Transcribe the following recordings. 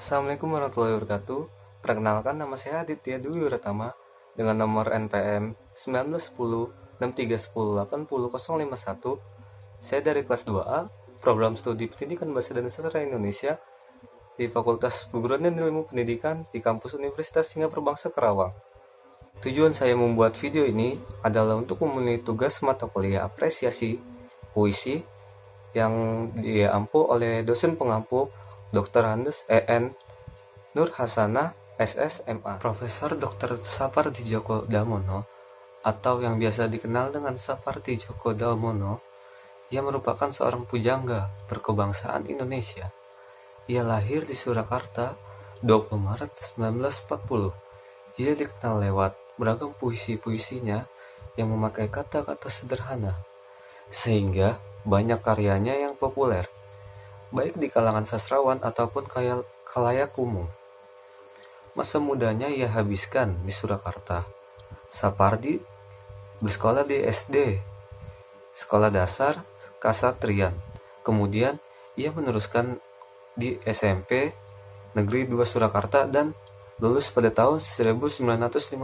Assalamualaikum warahmatullahi wabarakatuh. Perkenalkan, nama saya Aditya Dwi Wiratama dengan nomor NPM 1910 6310 80 051. Saya dari kelas 2A, Program Studi Pendidikan Bahasa dan Sastra Indonesia di Fakultas Keguruan dan Ilmu Pendidikan di Kampus Universitas Singapura Bangsa Karawang. Tujuan saya membuat video ini adalah untuk memenuhi tugas mata kuliah apresiasi puisi yang diampu oleh dosen pengampu Dr. Andes EN Nur Hasanah SSMA, Profesor Dr. Sapardi Djoko Damono atau yang biasa dikenal dengan Sapardi Djoko Damono. Ia merupakan seorang pujangga berkebangsaan Indonesia. Ia lahir di Surakarta 20 Maret 1940. Ia dikenal lewat beragam puisi-puisinya yang memakai kata-kata sederhana, sehingga banyak karyanya yang populer, baik di kalangan sastrawan ataupun khalayak umum. Masa mudanya ia habiskan di Surakarta. Sapardi bersekolah di SD, Sekolah Dasar Kasatrian. Kemudian ia meneruskan di SMP Negeri 2 Surakarta dan lulus pada tahun 1955,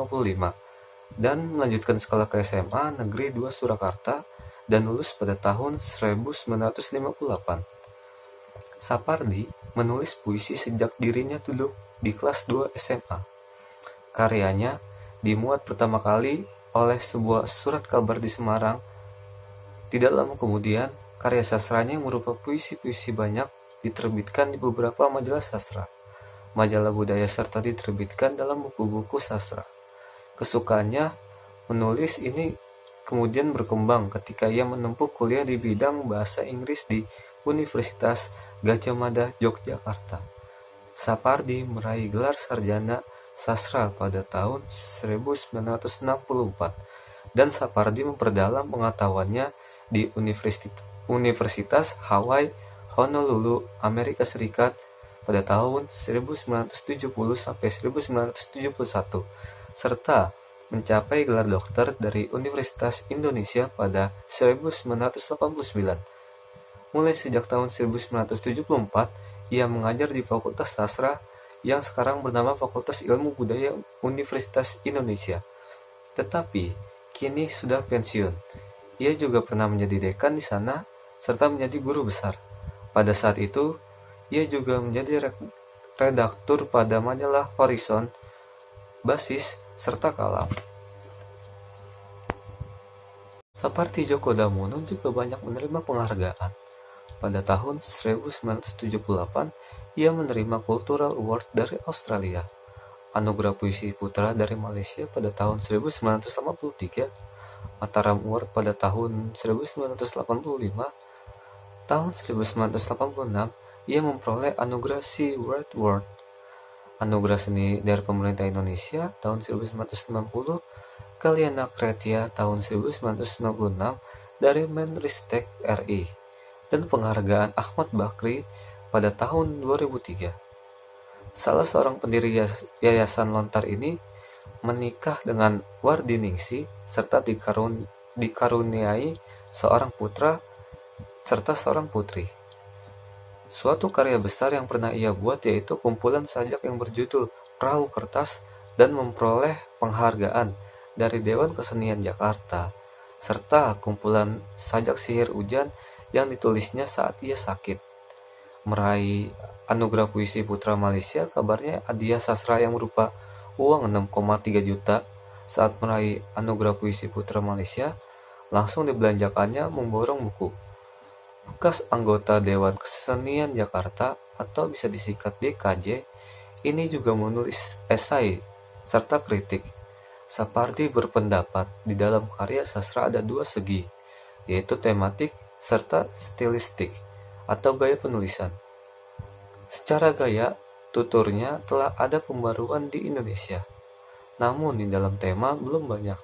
dan melanjutkan sekolah ke SMA Negeri 2 Surakarta dan lulus pada tahun 1958. Sapardi menulis puisi sejak dirinya duduk di kelas 2 SMA. Karyanya dimuat pertama kali oleh sebuah surat kabar di Semarang. Tidak lama kemudian, karya sastranya yang berupa puisi-puisi banyak diterbitkan di beberapa majalah sastra, majalah budaya, serta diterbitkan dalam buku-buku sastra. Kesukaannya menulis ini kemudian berkembang ketika ia menempuh kuliah di bidang bahasa Inggris di Universitas Gadjah Mada, Yogyakarta. Sapardi meraih gelar sarjana sastra pada tahun 1964, dan Sapardi memperdalam pengetahuannya di Universitas Hawaii Honolulu, Amerika Serikat pada tahun 1970 sampai 1971, serta mencapai gelar dokter dari Universitas Indonesia pada 1989. Mulai sejak tahun 1974, ia mengajar di Fakultas Sastra yang sekarang bernama Fakultas Ilmu Budaya Universitas Indonesia. Tetapi kini sudah pensiun. Ia juga pernah menjadi dekan di sana serta menjadi guru besar. Pada saat itu, ia juga menjadi redaktur pada majalah Horizon, Basis, serta Kalam. Sapardi Djoko Damono juga banyak menerima penghargaan. Pada tahun 1978, ia menerima Cultural Award dari Australia, Anugerah Puisi Putra dari Malaysia pada tahun 1983, Mataram Award pada tahun 1985. Tahun 1986, ia memperoleh Anugerah Seaward Award, Anugerah Seni dari Pemerintah Indonesia tahun 1990, Kalyana Kretya tahun 1996 dari Menristek RI, dan penghargaan Ahmad Bakri pada tahun 2003. Salah seorang pendiri Yayasan Lontar ini menikah dengan Wardiningsi serta dikaruniai seorang putra serta seorang putri. Suatu karya besar yang pernah ia buat yaitu kumpulan sajak yang berjudul Perahu Kertas, dan memperoleh penghargaan dari Dewan Kesenian Jakarta, serta kumpulan sajak Sihir Hujan yang ditulisnya saat ia sakit. Meraih Anugerah Puisi Putra Malaysia, kabarnya hadiah sastra yang berupa uang 6,3 juta. Saat meraih Anugerah Puisi Putra Malaysia, langsung dibelanjakannya memborong buku. Bekas anggota Dewan Kesenian Jakarta atau bisa disingkat DKJ, ini juga menulis esai serta kritik. Sapardi berpendapat di dalam karya sastra ada dua segi, yaitu tematik serta stilistik atau gaya penulisan. Secara gaya, tuturnya telah ada pembaruan di Indonesia, namun di dalam tema belum banyak.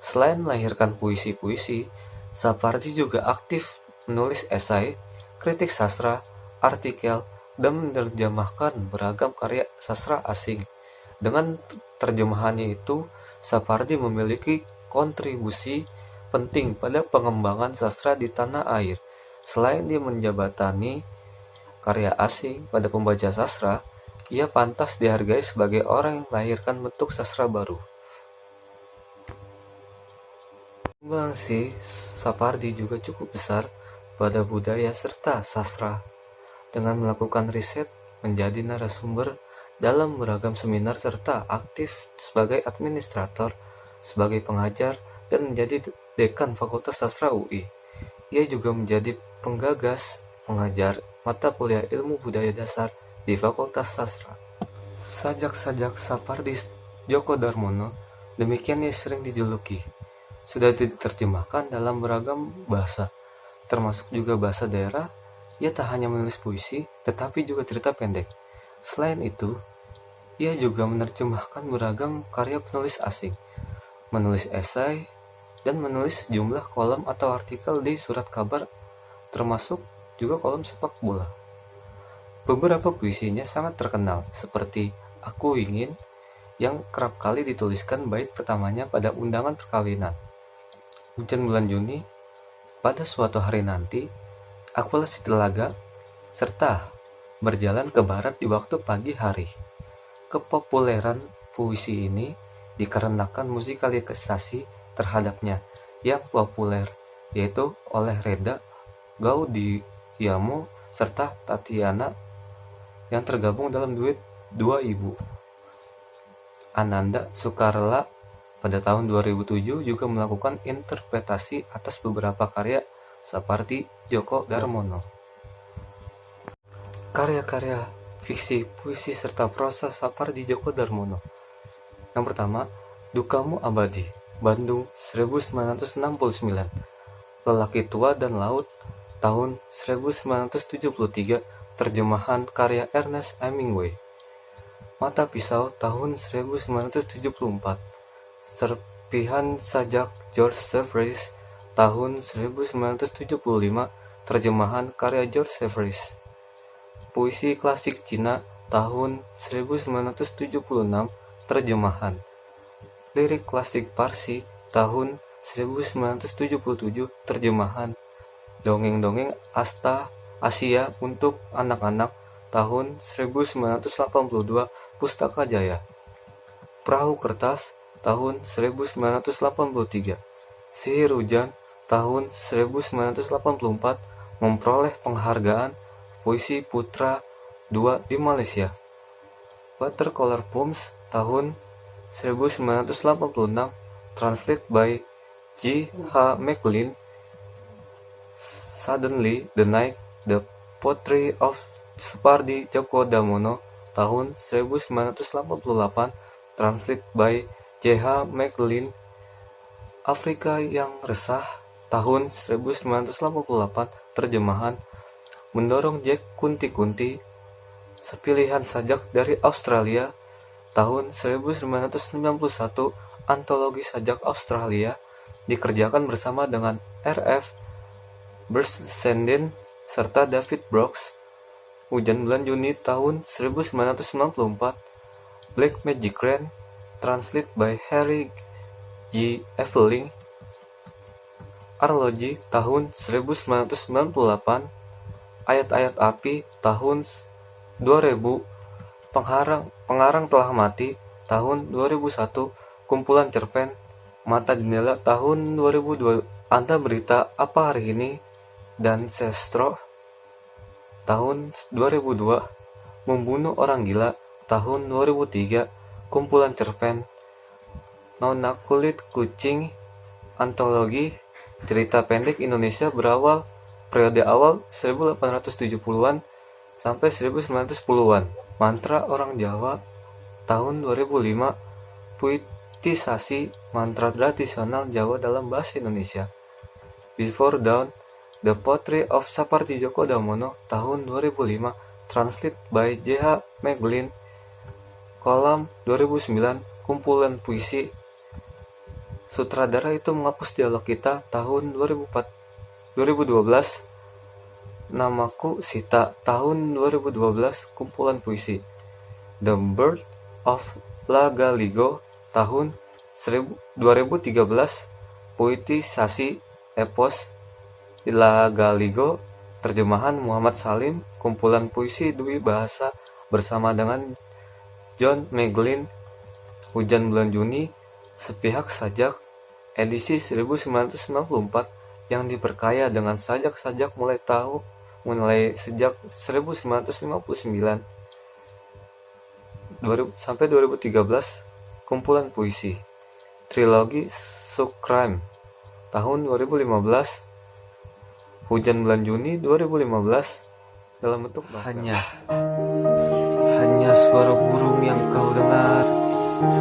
Selain melahirkan puisi-puisi, Sapardi juga aktif menulis esai, kritik sastra, artikel, dan menerjemahkan beragam karya sastra asing. Dengan terjemahannya itu, Sapardi memiliki kontribusi penting pada pengembangan sastra di tanah air. Selain dia menjabatani karya asing pada pembaca sastra, Ia pantas dihargai sebagai orang yang melahirkan bentuk sastra baru. Sumbangsi Sapardi juga cukup besar pada budaya serta sastra, dengan melakukan riset, menjadi narasumber dalam beragam seminar serta aktif sebagai administrator, sebagai pengajar, dan menjadi dekan Fakultas Sastra UI. Ia juga menjadi penggagas pengajar mata kuliah Ilmu Budaya Dasar di Fakultas Sastra. Sajak-sajak Sapardi Djoko Darmono demikian ia sering dijuluki. Sudah diterjemahkan dalam beragam bahasa, termasuk juga bahasa daerah. Ia tak hanya menulis puisi, tetapi juga cerita pendek. Selain itu, ia juga menerjemahkan beragam karya penulis asing, menulis esai, dan menulis sejumlah kolom atau artikel di surat kabar, termasuk juga kolom sepak bola. Beberapa puisinya sangat terkenal, seperti Aku Ingin, yang kerap kali dituliskan bait pertamanya pada undangan perkawinan. Hujan bulan Juni, pada suatu hari nanti, akulah si telaga, serta berjalan ke barat di waktu pagi hari. Kepopuleran puisi ini dikarenakan musikalisasi terhadapnya yang populer, yaitu oleh Reda Gaudiamo serta Tatiana yang tergabung dalam duet Dua Ibu. Ananda Sukarela pada tahun 2007 juga melakukan interpretasi atas beberapa karya Sapardi Djoko Darmono. Karya-karya fiksi, puisi, serta prosa Sapardi Djoko Darmono. Yang pertama, Dukamu Abadi, Bandung 1969. Lelaki Tua dan Laut, tahun 1973, terjemahan karya Ernest Hemingway. Mata Pisau, tahun 1974. Serpihan Sajak George Jeffreys, tahun 1975, terjemahan karya George Jeffreys. Puisi klasik Cina, tahun 1976, terjemahan. Lirik klasik Parsi, tahun 1977, terjemahan. Dongeng-dongeng Asta Asia untuk anak-anak, tahun 1982, Pustaka Jaya. Perahu Kertas, tahun 1983. Sihir Hujan, tahun 1984, memperoleh penghargaan Puisi Putra II di Malaysia. Watercolor Poems, tahun 1986, translate by J. H. McLean. Suddenly the Night, The Poetry of Sapardi Djoko Darmono, tahun 1988, translate by J. H. McLean. Afrika yang Resah, tahun 1988, terjemahan. Mendorong Jack Kunti-Kunti, sepilihan sajak dari Australia, tahun 1991, antologi sajak Australia, dikerjakan bersama dengan R.F. Bersenden serta David Brooks. Hujan bulan Juni, tahun 1994, Black Magic Rain, translate by Harry G. Eveling. Arloji, tahun 1998, Ayat-ayat Api, tahun 2000, Pengarang Telah Mati, tahun 2001, Kumpulan Cerpen, Mata Jendela, tahun 2002, Anda Berita Apa Hari Ini, dan Sestro, tahun 2002, Membunuh Orang Gila, tahun 2003, Kumpulan Cerpen, Nona Kulit Kucing, antologi cerita pendek Indonesia berawal periode awal 1870-an sampai 1910-an. Mantra Orang Jawa, tahun 2005, puitisasi mantra tradisional Jawa dalam bahasa Indonesia. Before Dawn, The Poetry of Sapardi Djoko Darmono, tahun 2005, translate by J. H. McLean. Kolam 2009, kumpulan puisi. Sutradara Itu Menghapus Dialog Kita, tahun 2012. Namaku Sita, tahun 2012, kumpulan puisi. The Birth of La Galigo, tahun 2013, puitisasi epos La Galigo, terjemahan Muhammad Salim, kumpulan puisi Dwi Bahasa bersama dengan John McGlynn, Hujan Bulan Juni, Sepihak Sajak, edisi 1994 yang diperkaya dengan sajak-sajak mulai sejak 1959 sampai 2013, kumpulan puisi, trilogi Subcrime tahun 2015, Hujan Bulan Juni 2015 dalam bentuk novel. Hanya suara burung yang kau dengar,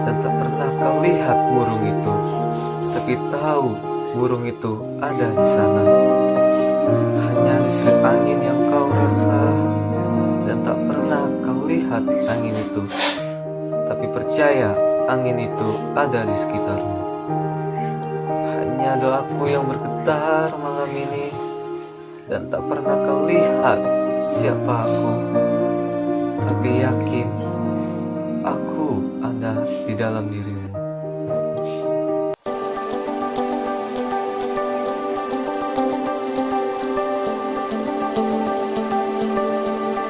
dan tak pernah kau lihat burung itu, tapi tahu burung itu ada di sana. Hanya diserip angin yang kau rasa, dan tak pernah kau lihat angin itu, tapi percaya angin itu ada di sekitarmu. Hanya doaku yang bergetar malam ini, dan tak pernah kau lihat siapa aku, tapi yakin aku ada di dalam dirimu.